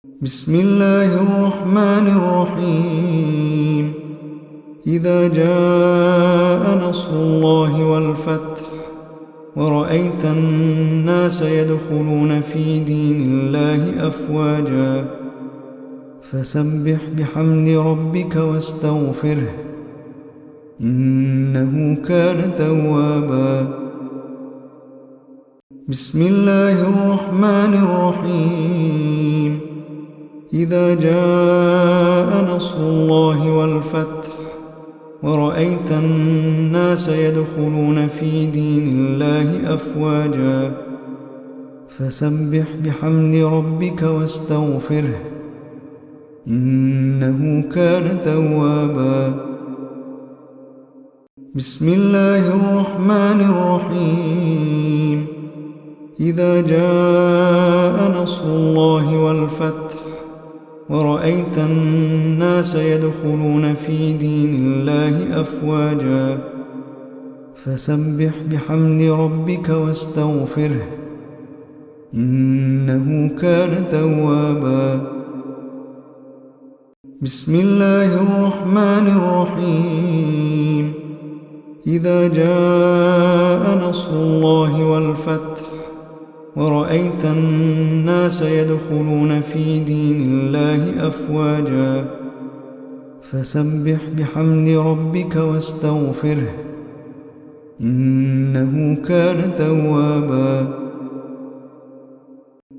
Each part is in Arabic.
بسم الله الرحمن الرحيم إذا جاء نصر الله والفتح ورأيت الناس يدخلون في دين الله أفواجا فسبح بحمد ربك واستغفره إنه كان توابا. بسم الله الرحمن الرحيم إذا جاء نصر الله والفتح ورأيت الناس يدخلون في دين الله أفواجا فسبح بحمد ربك واستغفره إنه كان توابا. بسم الله الرحمن الرحيم إذا جاء نصر الله والفتح ورأيت الناس يدخلون في دين الله أفواجا فسبح بحمد ربك واستغفره إنه كان توابا. بسم الله الرحمن الرحيم إذا جاء نصر الله والفتح ورأيت الناس يدخلون في دين الله أفواجا فسبح بحمد ربك واستغفره إنه كان توابا.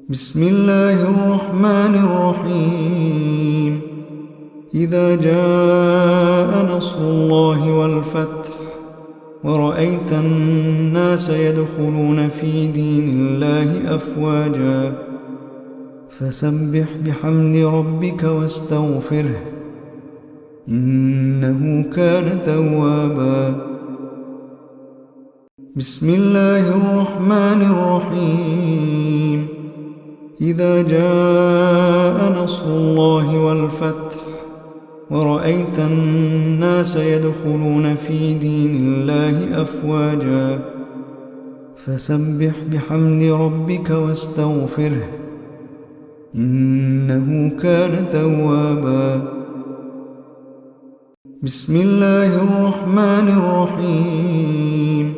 بسم الله الرحمن الرحيم إذا جاء نصر الله والفتح ورأيت الناس يدخلون في دين الله أفواجا فسبح بحمد ربك واستغفره إنه كان توابا. بسم الله الرحمن الرحيم إذا جاء نصر الله والفتح ورأيت الناس يدخلون في دين الله أفواجا فسبح بحمد ربك واستغفره إنه كان توابا. بسم الله الرحمن الرحيم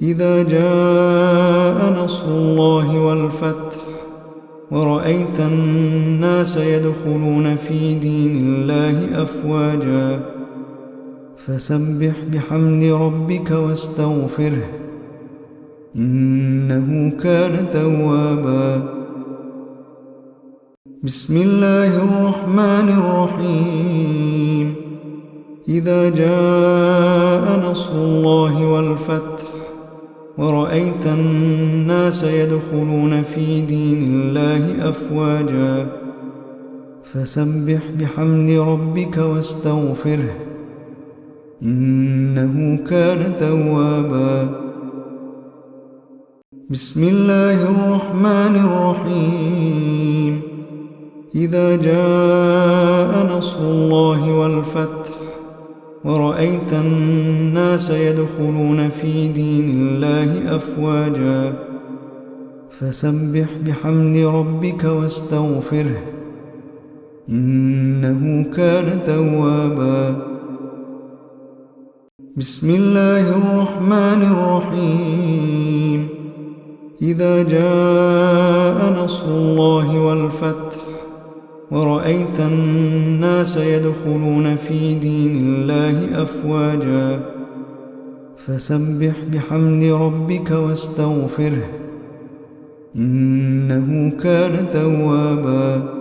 إذا جاء نصر الله والفتح ورأيت الناس يدخلون في دين الله أفواجا فسبح بحمد ربك واستغفره إنه كان توابا. بسم الله الرحمن الرحيم إذا جاء نصر الله والفتح ورأيت الناس يدخلون في دين الله أفواجا فسبح بحمد ربك واستغفره إنه كان توابا. بسم الله الرحمن الرحيم إذا جاء نصر الله والفتح ورأيت الناس يدخلون في دين الله أفواجا فسبح بحمد ربك واستغفره إنه كان توابا. بسم الله الرحمن الرحيم إذا جاء نصر الله والفتح ورأيت الناس يدخلون في دين الله أفواجا فسبح بحمد ربك واستغفره إنه كان توابا.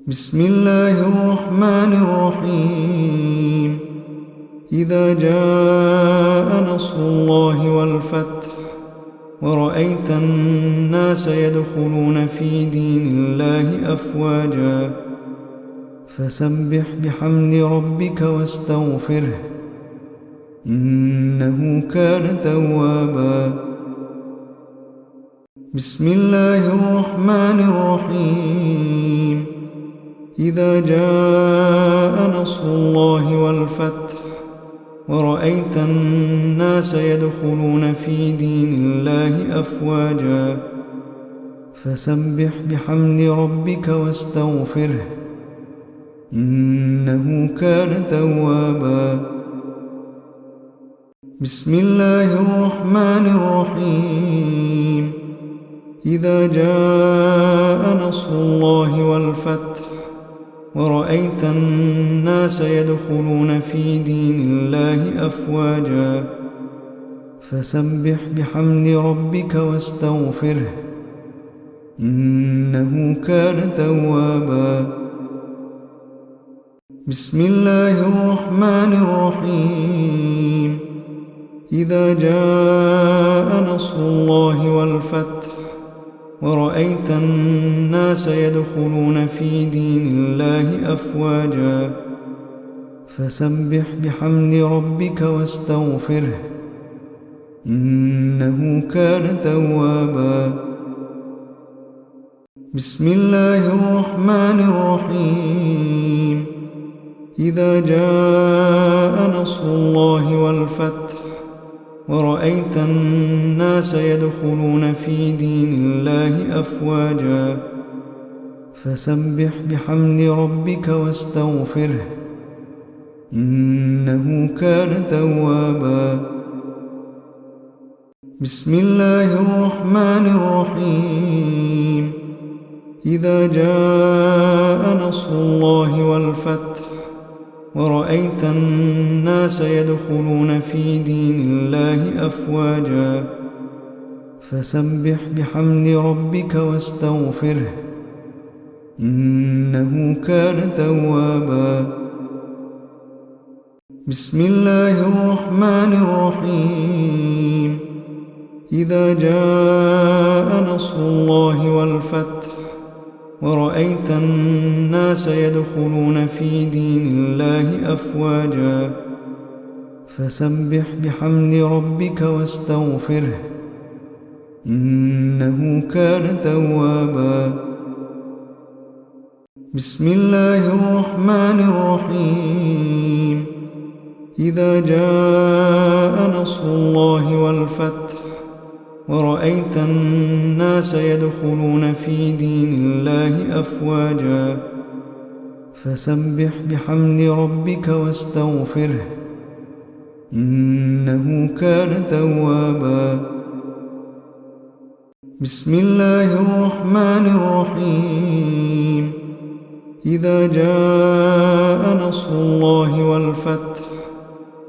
بسم الله الرحمن الرحيم إذا جاء نصر الله والفتح ورأيت الناس يدخلون في دين الله أفواجا فسبح بحمد ربك واستغفره إنه كان توابا. بسم الله الرحمن الرحيم إذا جاء نصر الله والفتح ورأيت الناس يدخلون في دين الله أفواجا فسبح بحمد ربك واستغفره إنه كان توابا. بسم الله الرحمن الرحيم إذا جاء نصر الله والفتح ورأيت الناس يدخلون في دين الله أفواجا فسبح بحمد ربك واستغفره إنه كان توابا. بسم الله الرحمن الرحيم إذا جاء نصر الله والفتح ورأيت الناس يدخلون في دين الله أفواجا فسبح بحمد ربك واستغفره إنه كان توابا. بسم الله الرحمن الرحيم إذا جاء نصر الله والفتح ورأيت الناس يدخلون في دين الله أفواجا فسبح بحمد ربك واستغفره إنه كان توابا. بسم الله الرحمن الرحيم إذا جاء نصر الله والفتح ورأيت الناس يدخلون في دين الله أفواجا فسبح بحمد ربك واستغفره إنه كان توابا. بسم الله الرحمن الرحيم إذا جاء نصر الله والفتح ورأيت الناس يدخلون في دين الله أفواجا فسبح بحمد ربك واستغفره إنه كان توابا. بسم الله الرحمن الرحيم إذا جاء نصر الله والفتح ورأيت الناس يدخلون في دين الله أفواجا فسبح بحمد ربك واستغفره إنه كان توابا. بسم الله الرحمن الرحيم إذا جاء نصر الله والفتح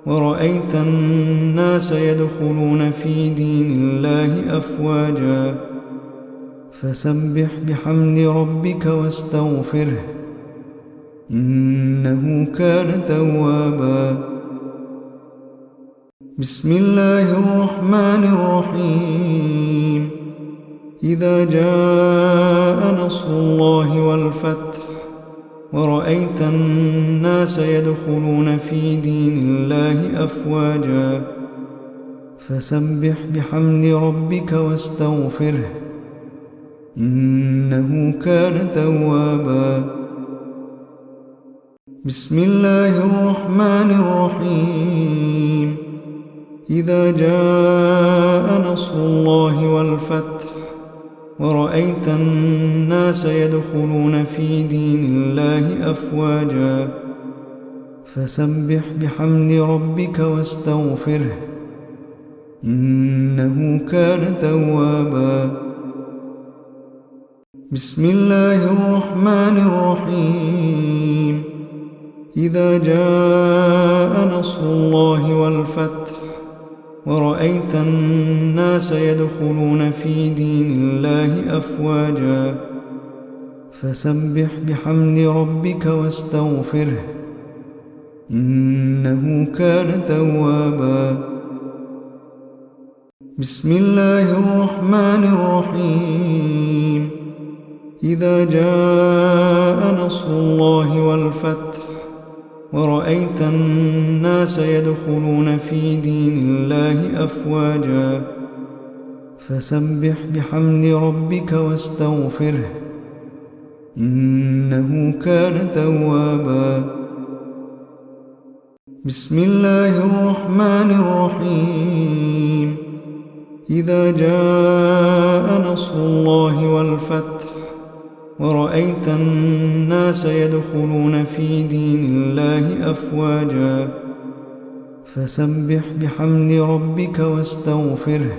ورأيت الناس يدخلون في دين الله أفواجا فسبح بحمد ربك واستغفره إنه كان توابا. بسم الله الرحمن الرحيم إذا جاء نصر الله والفتح ورأيت الناس يدخلون في دين الله أفواجا فسبح بحمد ربك واستغفره إنه كان توابا. بسم الله الرحمن الرحيم إذا جاء نصر الله والفتح ورأيت الناس يدخلون في دين الله أفواجا فسبح بحمد ربك واستغفره إنه كان توابا. بسم الله الرحمن الرحيم إذا جاء نصر الله والفتح ورأيت الناس يدخلون في دين الله أفواجا فسبح بحمد ربك واستغفره إنه كان توابا. بسم الله الرحمن الرحيم إذا جاء نصر الله والفتح ورأيت الناس يدخلون في دين الله أفواجا فسبح بحمد ربك واستغفره إنه كان توابا. بسم الله الرحمن الرحيم إذا جاء نصر الله والفتح ورأيت الناس يدخلون في دين الله أفواجا فسبح بحمد ربك واستغفره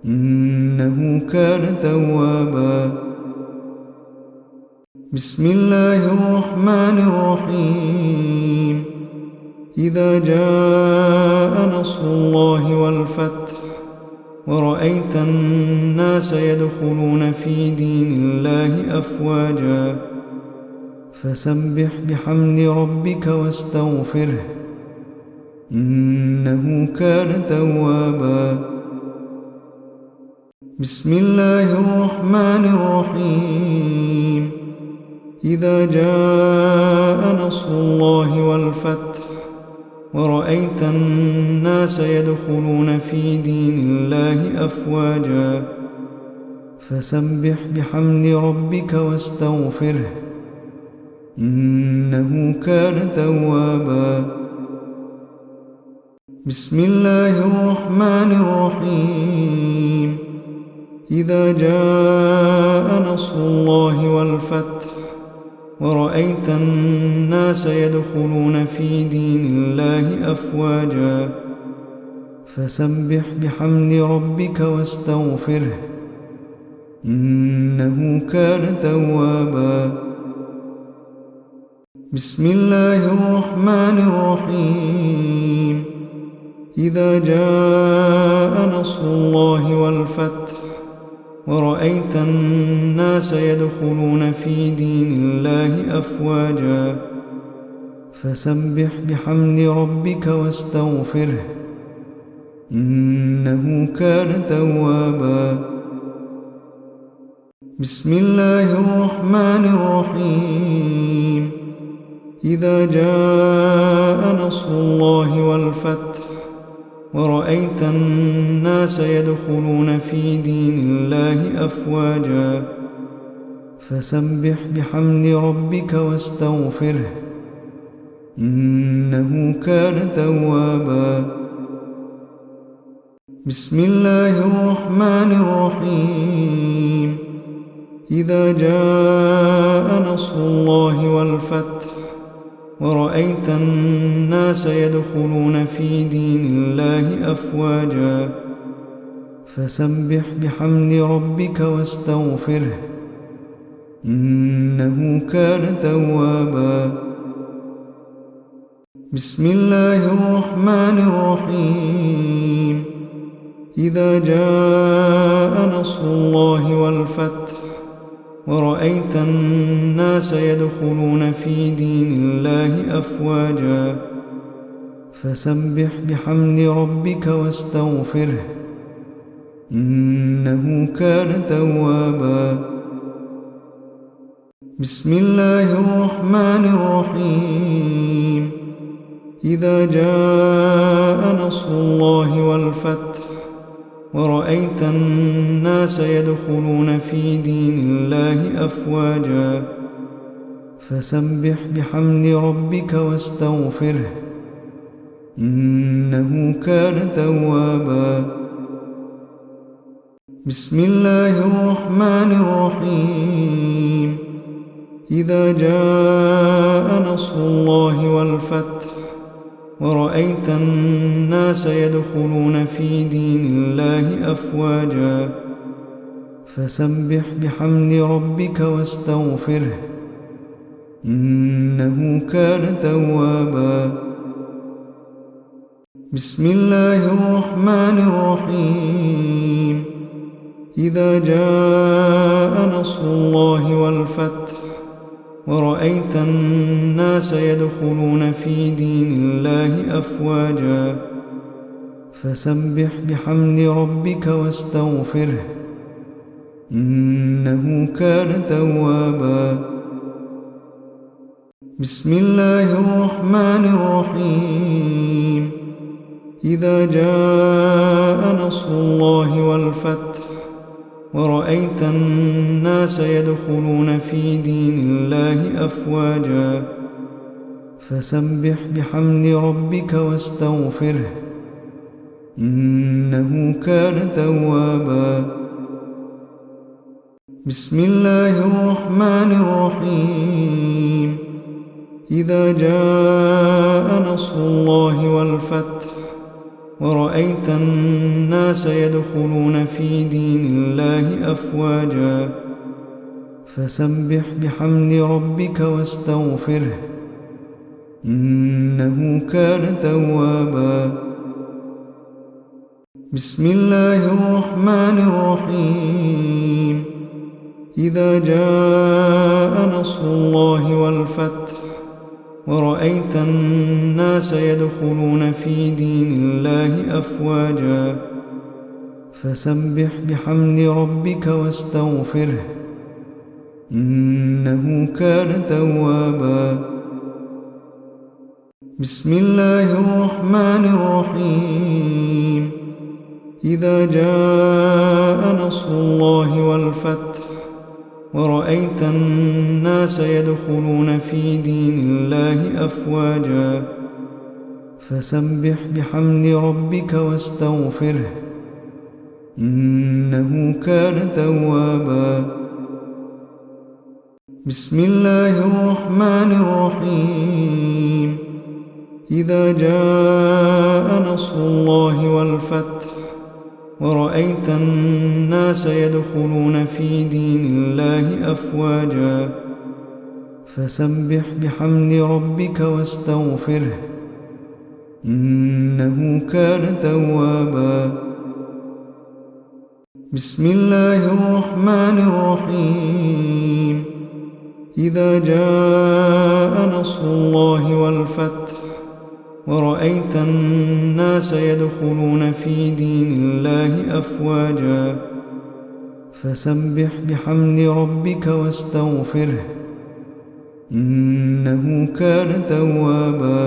إنه كان توابا. بسم الله الرحمن الرحيم إذا جاء نصر الله والفتح ورأيت الناس يدخلون في دين الله أفواجا فسبح بحمد ربك واستغفره إنه كان توابا. بسم الله الرحمن الرحيم إذا جاء نصر الله والفتح ورأيت الناس يدخلون في دين الله أفواجا فسبح بحمد ربك واستغفره إنه كان توابا. بسم الله الرحمن الرحيم إذا جاء نصر الله والفتح ورأيت الناس يدخلون في دين الله أفواجا فسبح بحمد ربك واستغفره إنه كان توابا. بسم الله الرحمن الرحيم إذا جاء نصر الله والفتح ورأيت الناس يدخلون في دين الله أفواجا فسبح بحمد ربك واستغفره إنه كان توابا. بسم الله الرحمن الرحيم إذا جاء نصر الله والفتح ورأيت الناس يدخلون في دين الله أفواجا فسبح بحمد ربك واستغفره إنه كان توابا. بسم الله الرحمن الرحيم إذا جاء نصر الله والفتح ورأيت الناس يدخلون في دين الله أفواجا فسبح بحمد ربك واستغفره إنه كان توابا. بسم الله الرحمن الرحيم إذا جاء نصر الله والفتح ورأيت الناس يدخلون في دين الله أفواجا فسبح بحمد ربك واستغفره إنه كان توابا. بسم الله الرحمن الرحيم إذا جاء نصر الله والفتح ورأيت الناس يدخلون في دين الله أفواجا فسبح بحمد ربك واستغفره إنه كان توابا. بسم الله الرحمن الرحيم إذا جاء نصر الله والفتح ورأيت الناس يدخلون في دين الله أفواجا فسبح بحمد ربك واستغفره إنه كان توابا. بسم الله الرحمن الرحيم إذا جاء نصر الله والفتح ورأيت الناس يدخلون في دين الله أفواجا فسبح بحمد ربك واستغفره إنه كان توابا. بسم الله الرحمن الرحيم إذا جاء نصر الله والفتح ورأيت الناس يدخلون في دين الله أفواجا فسبح بحمد ربك واستغفره إنه كان توابا. بسم الله الرحمن الرحيم. إذا جاء نصر الله والفتح ورأيت الناس يدخلون في دين الله أفواجا فسبح بحمد ربك واستغفره إنه كان توابا. بسم الله الرحمن الرحيم. إذا جاء نصر الله والفتح ورأيت الناس يدخلون في دين الله أفواجا فسبح بحمد ربك واستغفره إنه كان توابا. بسم الله الرحمن الرحيم. إذا جاء نصر الله والفتح ورأيت الناس يدخلون في دين الله أفواجا فسبح بحمد ربك واستغفره إنه كان توابا. بسم الله الرحمن الرحيم. إذا جاء نصر الله والفتح ورأيت الناس يدخلون في دين الله أفواجا فسبح بحمد ربك واستغفره إنه كان توابا. بسم الله الرحمن الرحيم. إذا جاء نصر الله والفتح ورأيت الناس يدخلون في دين الله أفواجا فسبح بحمد ربك واستغفره إنه كان توابا.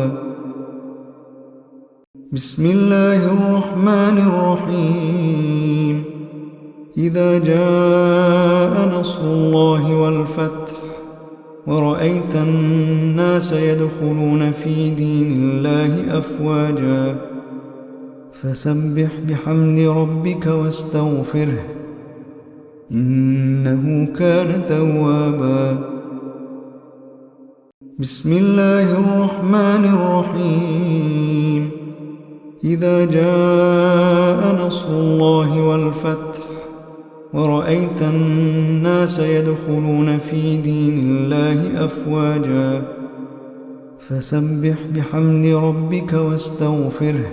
بسم الله الرحمن الرحيم. إذا جاء نصر الله والفتح ورأيت الناس يدخلون في دين الله أفواجا فسبح بحمد ربك واستغفره إنه كان توابا. بسم الله الرحمن الرحيم. إذا جاء نصر الله والفتح ورأيت الناس يدخلون في دين الله أفواجا فسبح بحمد ربك واستغفره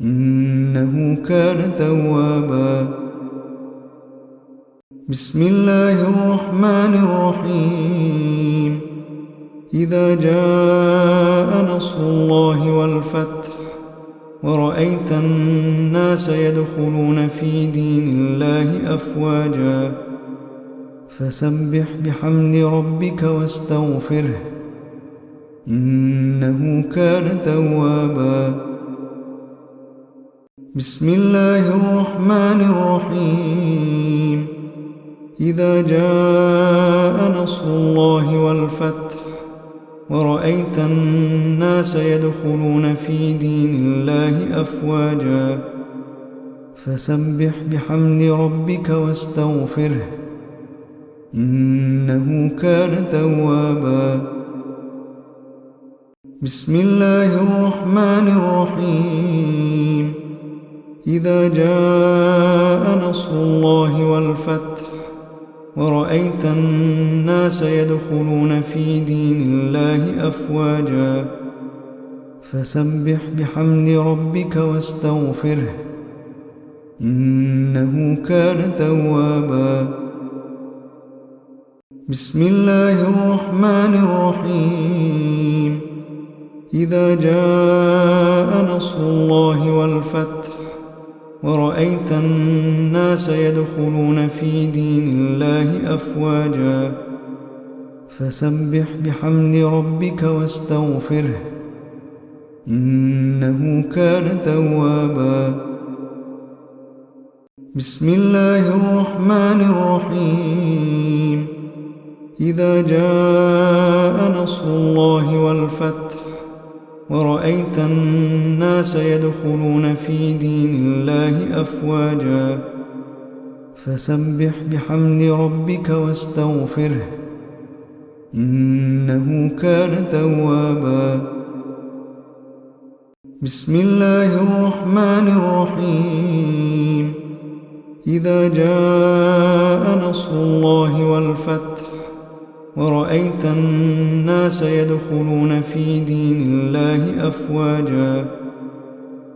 إنه كان توابا. بسم الله الرحمن الرحيم. إذا جاء نصر الله والفتح ورأيت الناس يدخلون في دين الله أفواجا فسبح بحمد ربك واستغفره إنه كان توابا. بسم الله الرحمن الرحيم. إذا جاء نصر الله والفتح ورأيت الناس يدخلون في دين الله أفواجا فسبح بحمد ربك واستغفره إنه كان توابا. بسم الله الرحمن الرحيم. إذا جاء نصر الله والفتح ورأيت الناس يدخلون في دين الله أفواجا فسبح بحمد ربك واستغفره إنه كان توابا. بسم الله الرحمن الرحيم. إذا جاء نصر الله والفتح ورأيت الناس يدخلون في دين الله أفواجا فسبح بحمد ربك واستغفره إنه كان توابا. بسم الله الرحمن الرحيم. إذا جاء نصر الله والفتح ورأيت الناس يدخلون في دين الله أفواجا فسبح بحمد ربك واستغفره إنه كان توابا. بسم الله الرحمن الرحيم إذا جاء نصر الله والفتح ورأيت الناس يدخلون في دين الله أفواجا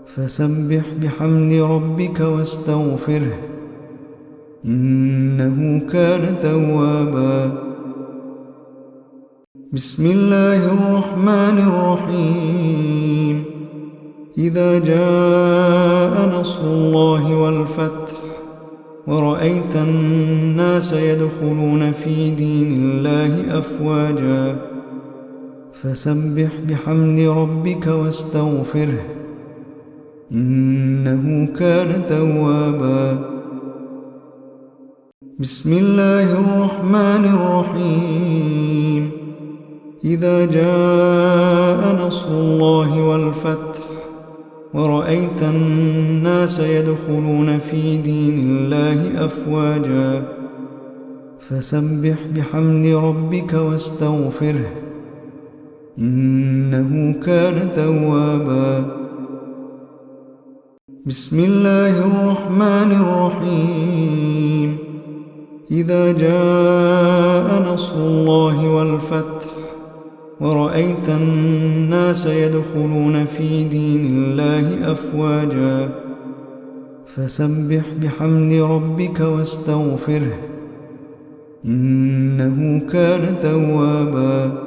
فسبح بحمد ربك واستغفره إنه كان توابا. بسم الله الرحمن الرحيم إذا جاء نصر الله والفتح ورأيت الناس يدخلون في دين الله أفواجا فسبح بحمد ربك واستغفره إنه كان توابا. بسم الله الرحمن الرحيم إذا جاء نصر الله والفتح ورأيت الناس يدخلون في دين الله أفواجا فسبح بحمد ربك واستغفره إنه كان توابا. بسم الله الرحمن الرحيم إذا جاء نصر الله والفتح ورأيت الناس يدخلون في دين الله أفواجا فسبح بحمد ربك واستغفره إنه كان توابا.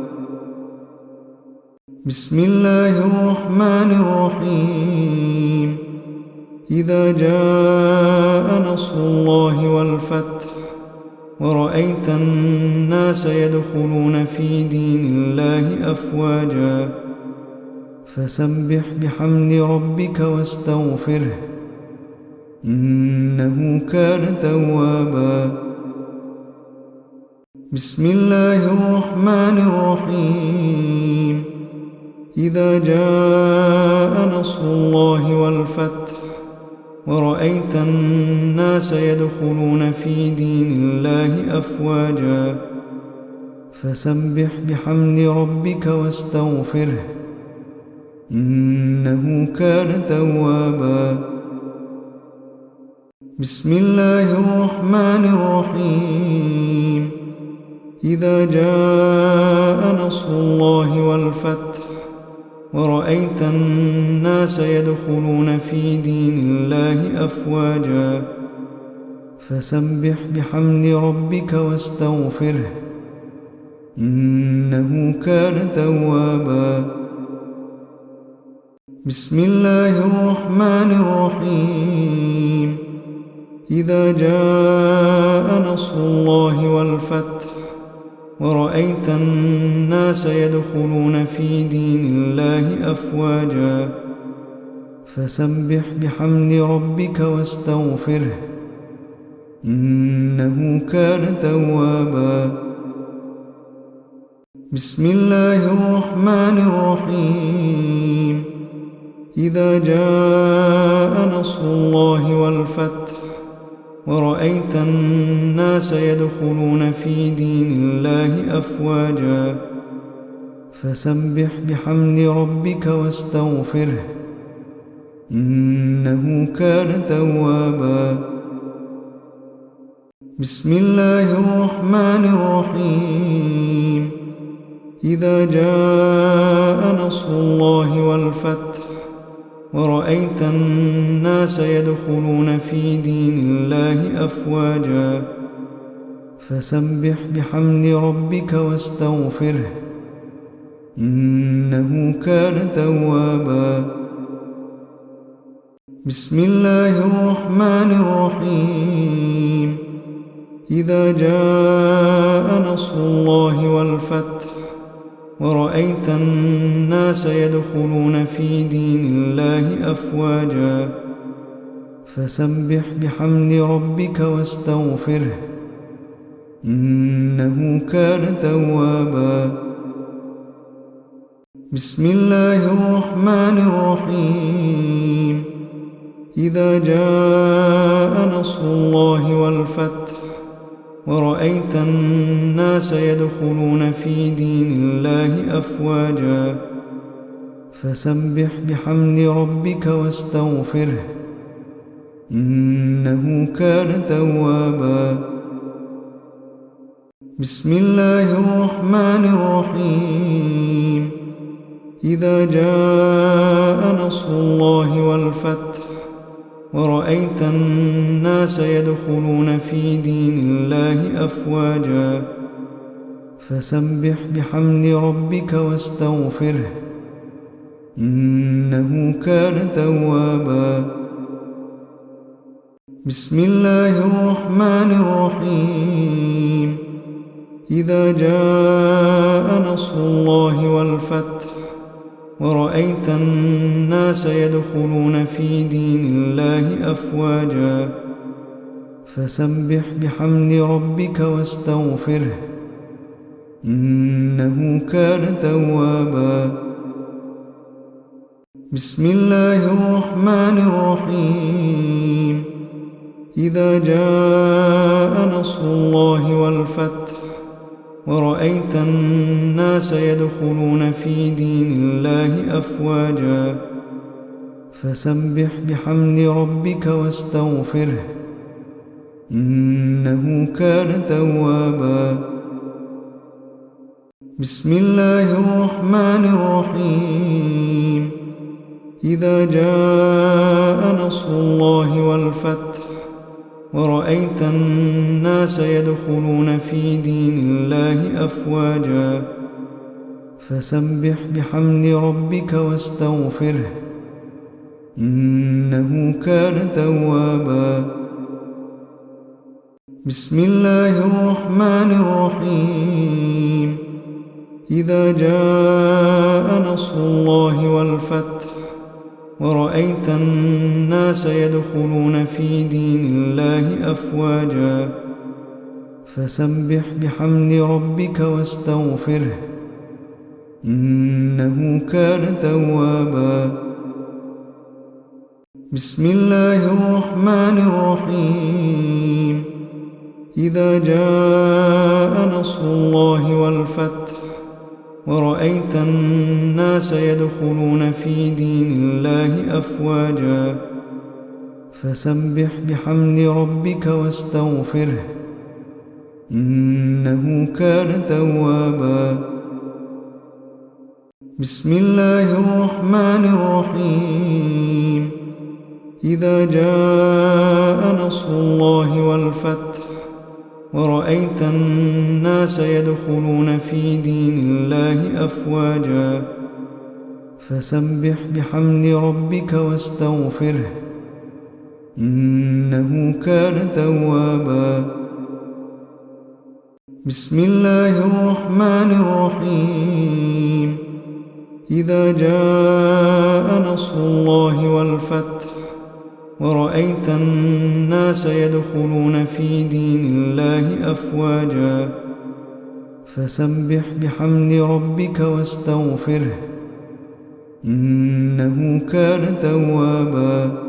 بسم الله الرحمن الرحيم إذا جاء نصر الله والفتح ورأيت الناس يدخلون في دين الله أفواجا فسبح بحمد ربك واستغفره إنه كان توابا. بسم الله الرحمن الرحيم إذا جاء نصر الله والفتح ورأيت الناس يدخلون في دين الله أفواجا فسبح بحمد ربك واستغفره إنه كان توابا. بسم الله الرحمن الرحيم إذا جاء نصر الله والفتح ورأيت الناس يدخلون في دين الله أفواجا فسبح بحمد ربك واستغفره إنه كان توابا. بسم الله الرحمن الرحيم إذا جاء نصر الله والفتح ورأيت الناس يدخلون في دين الله أفواجا فسبح بحمد ربك واستغفره إنه كان توابا. بسم الله الرحمن الرحيم إذا جاء نصر الله والفتح ورأيت الناس يدخلون في دين الله أفواجا فسبح بحمد ربك واستغفره إنه كان توابا. بسم الله الرحمن الرحيم إذا جاء نصر الله والفتح ورأيت الناس يدخلون في دين الله أفواجا فسبح بحمد ربك واستغفره إنه كان توابا. بسم الله الرحمن الرحيم إذا جاء نصر الله والفتح ورأيت الناس يدخلون في دين الله أفواجا فسبح بحمد ربك واستغفره إنه كان توابا. بسم الله الرحمن الرحيم إذا جاء نصر الله والفتح ورأيت الناس يدخلون في دين الله أفواجا فسبح بحمد ربك واستغفره إنه كان توابا بسم الله الرحمن الرحيم إذا جاء نصر الله والفتح ورأيت الناس يدخلون في دين الله أفواجا فسبح بحمد ربك واستغفره إنه كان توابا بسم الله الرحمن الرحيم إذا جاء نصر الله والفتح ورأيت الناس يدخلون في دين الله أفواجا فسبح بحمد ربك واستغفره إنه كان توابا بسم الله الرحمن الرحيم إذا جاء نصر الله والفتح ورأيت الناس يدخلون في دين الله أفواجا فسبح بحمد ربك واستغفره إنه كان توابا بسم الله الرحمن الرحيم إذا جاء نصر الله والفتح ورأيت الناس يدخلون في دين الله أفواجا فسبح بحمد ربك واستغفره إنه كان توابا بسم الله الرحمن الرحيم إذا جاء نصر الله والفتح ورأيت الناس يدخلون في دين الله أفواجا فسبح بحمد ربك واستغفره إنه كان توابا بسم الله الرحمن الرحيم إذا جاء نصر الله والفتح ورأيت الناس يدخلون في دين الله أفواجا فسبح بحمد ربك واستغفره إنه كان توابا بسم الله الرحمن الرحيم إذا جاء نصر الله والفتح ورأيت الناس يدخلون في دين الله أفواجا فسبح بحمد ربك واستغفره إنه كان توابا بسم الله الرحمن الرحيم إذا جاء نصر الله والفتح ورأيت الناس يدخلون في دين الله أفواجا فسبح بحمد ربك واستغفره إنه كان توابا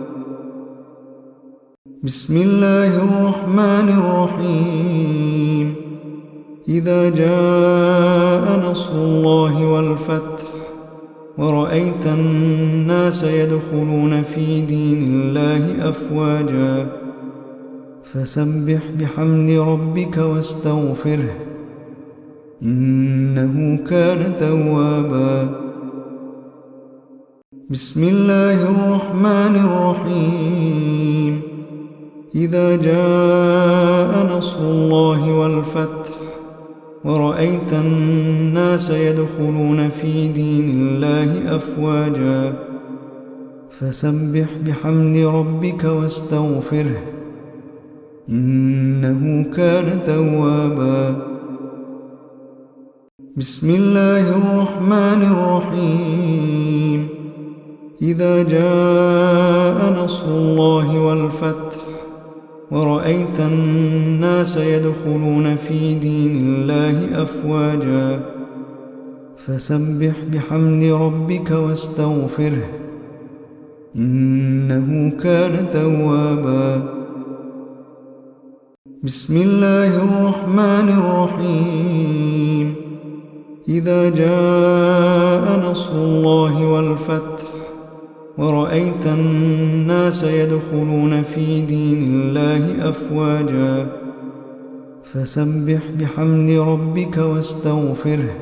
بسم الله الرحمن الرحيم إذا جاء نصر الله والفتح ورأيت الناس يدخلون في دين الله أفواجا فسبح بحمد ربك واستغفره إنه كان توابا بسم الله الرحمن الرحيم إذا جاء نصر الله والفتح ورأيت الناس يدخلون في دين الله أفواجا فسبح بحمد ربك واستغفره إنه كان توابا بسم الله الرحمن الرحيم إذا جاء نصر الله والفتح ورأيت الناس يدخلون في دين الله أفواجا فسبح بحمد ربك واستغفره إنه كان توابا. بسم الله الرحمن الرحيم إذا جاء نصر الله والفتح ورأيت الناس يدخلون في دين الله أفواجا فسبح بحمد ربك واستغفره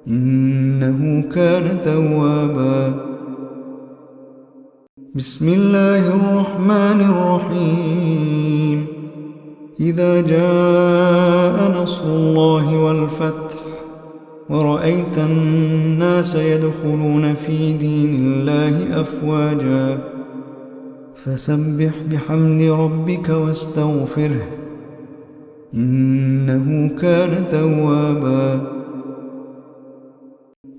إنه كان توابا. بسم الله الرحمن الرحيم إذا جاء نصر الله والفتح ورأيت الناس يدخلون في دين الله أفواجا فسبح بحمد ربك واستغفره إنه كان توابا.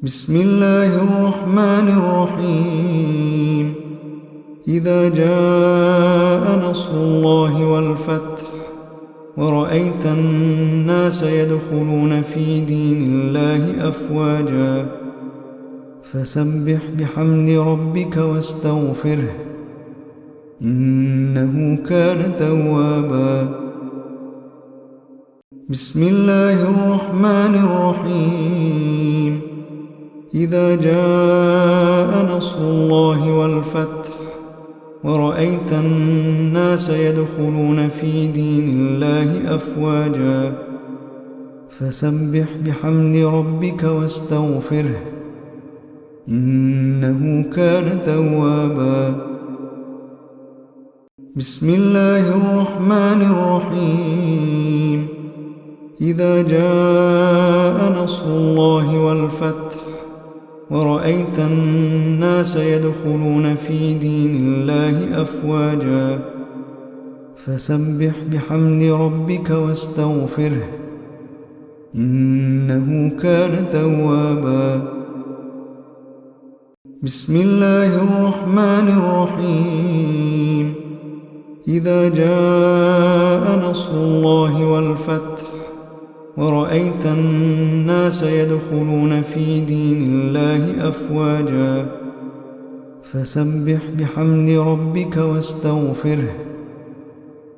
بسم الله الرحمن الرحيم إذا جاء نصر الله والفتح ورأيت الناس يدخلون في دين الله أفواجا فسبح بحمد ربك واستغفره إنه كان توابا. بسم الله الرحمن الرحيم إذا جاء نصر الله والفتح ورأيت الناس يدخلون في دين الله أفواجا فسبح بحمد ربك واستغفره إنه كان توابا. بسم الله الرحمن الرحيم إذا جاء نصر الله والفتح ورأيت الناس يدخلون في دين الله أفواجا فسبح بحمد ربك واستغفره إنه كان توابا. بسم الله الرحمن الرحيم إذا جاء نصر الله والفتح ورأيت الناس يدخلون في دين الله أفواجا فسبح بحمد ربك واستغفره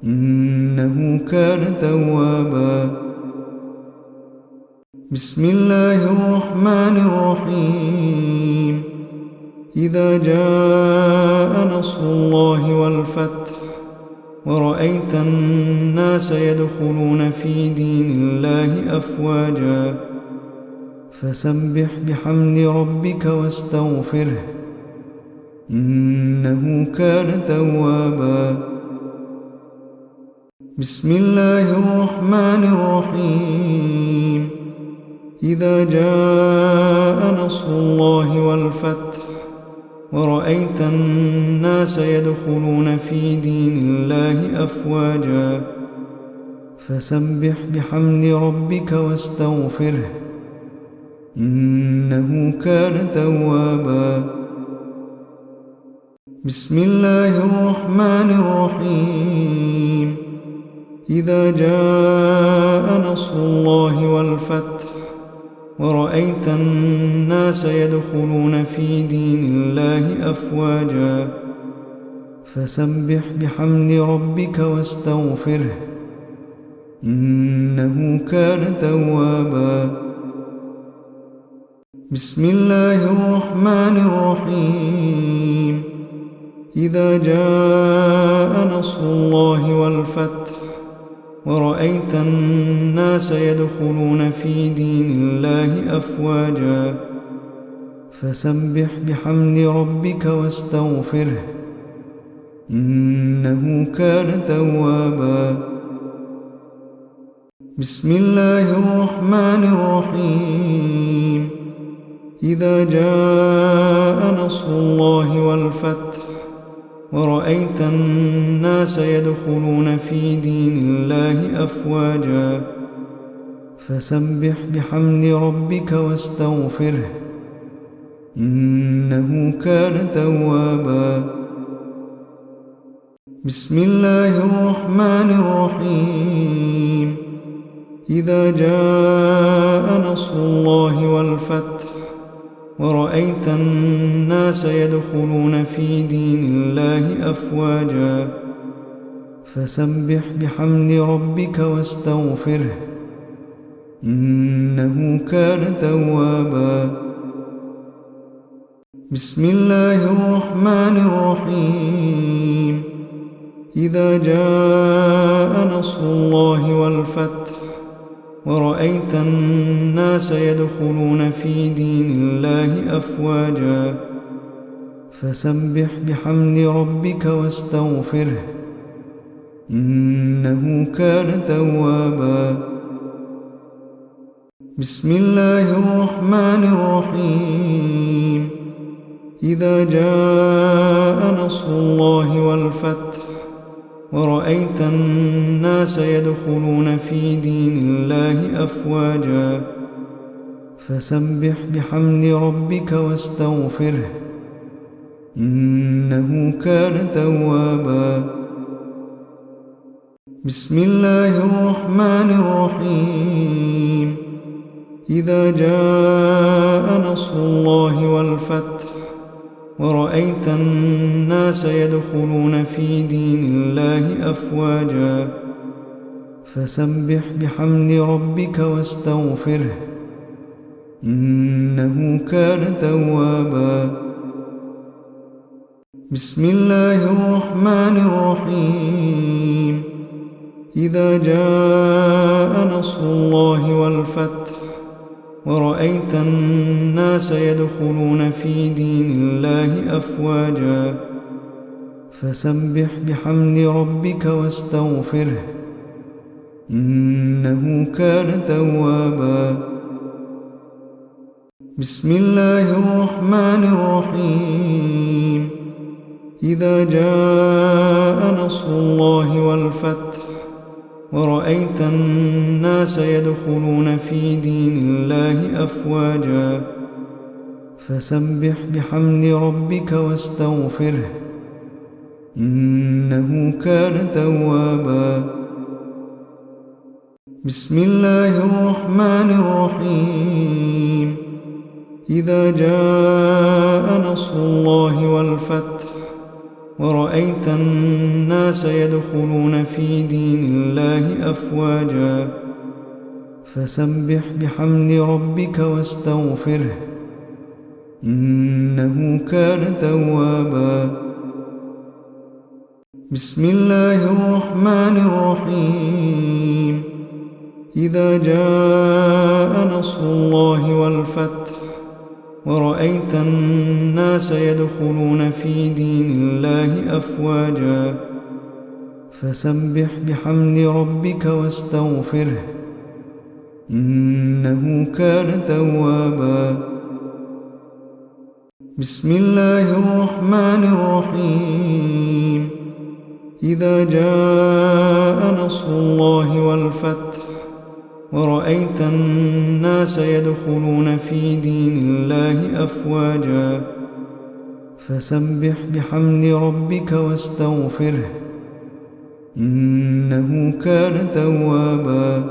إنه كان توابا. بسم الله الرحمن الرحيم إذا جاء نصر الله والفتح ورأيت الناس يدخلون في دين الله أفواجا فسبح بحمد ربك واستغفره إنه كان توابا. بسم الله الرحمن الرحيم إذا جاء نصر الله والفتح ورأيت الناس يدخلون في دين الله أفواجا فسبح بحمد ربك واستغفره إنه كان توابا. بسم الله الرحمن الرحيم إذا جاء نصر الله والفتح ورأيت الناس يدخلون في دين الله أفواجا فسبح بحمد ربك واستغفره إنه كان توابا. بسم الله الرحمن الرحيم إذا جاء نصر الله والفتح ورأيت الناس يدخلون في دين الله أفواجا فسبح بحمد ربك واستغفره إنه كان توابا. بسم الله الرحمن الرحيم إذا جاء نصر الله والفتح ورأيت الناس يدخلون في دين الله أفواجا فسبح بحمد ربك واستغفره إنه كان توابا. بسم الله الرحمن الرحيم إذا جاء نصر الله والفتح ورأيت الناس يدخلون في دين الله أفواجا فسبح بحمد ربك واستغفره إنه كان توابا. بسم الله الرحمن الرحيم. إذا جاء نصر الله والفتح ورأيت الناس يدخلون في دين الله أفواجا فسبح بحمد ربك واستغفره إنه كان توابا. بسم الله الرحمن الرحيم. إذا جاء نصر الله والفتح ورأيت الناس يدخلون في دين الله أفواجا فسبح بحمد ربك واستغفره إنه كان توابا. بسم الله الرحمن الرحيم. إذا جاء نصر الله والفتح ورأيت الناس يدخلون في دين الله أفواجا فسبح بحمد ربك واستغفره إنه كان توابا. بسم الله الرحمن الرحيم. إذا جاء نصر الله والفتح ورأيت الناس يدخلون في دين الله أفواجا فسبح بحمد ربك واستغفره إنه كان توابا. بسم الله الرحمن الرحيم. إذا جاء نصر الله والفتح ورأيت الناس يدخلون في دين الله أفواجا فسبح بحمد ربك واستغفره إنه كان توابا. بسم الله الرحمن الرحيم. إذا جاء نصر الله والفتح ورأيت الناس يدخلون في دين الله أفواجا فسبح بحمد ربك واستغفره إنه كان توابا. بسم الله الرحمن الرحيم. إذا جاء نصر الله والفتح ورأيت الناس يدخلون في دين الله أفواجا فسبح بحمد ربك واستغفره إنه كان توابا. بسم الله الرحمن الرحيم. إذا جاء نصر الله والفتح ورأيت الناس يدخلون في دين الله أفواجا فسبح بحمد ربك واستغفره إنه كان توابا. بسم الله الرحمن الرحيم. إذا جاء نصر الله والفتح ورأيت الناس يدخلون في دين الله أفواجا فسبح بحمد ربك واستغفره إنه كان توابا. بسم الله الرحمن الرحيم. إذا جاء نصر الله والفتح ورأيت الناس يدخلون في دين الله أفواجا فسبح بحمد ربك واستغفره إنه كان توابا.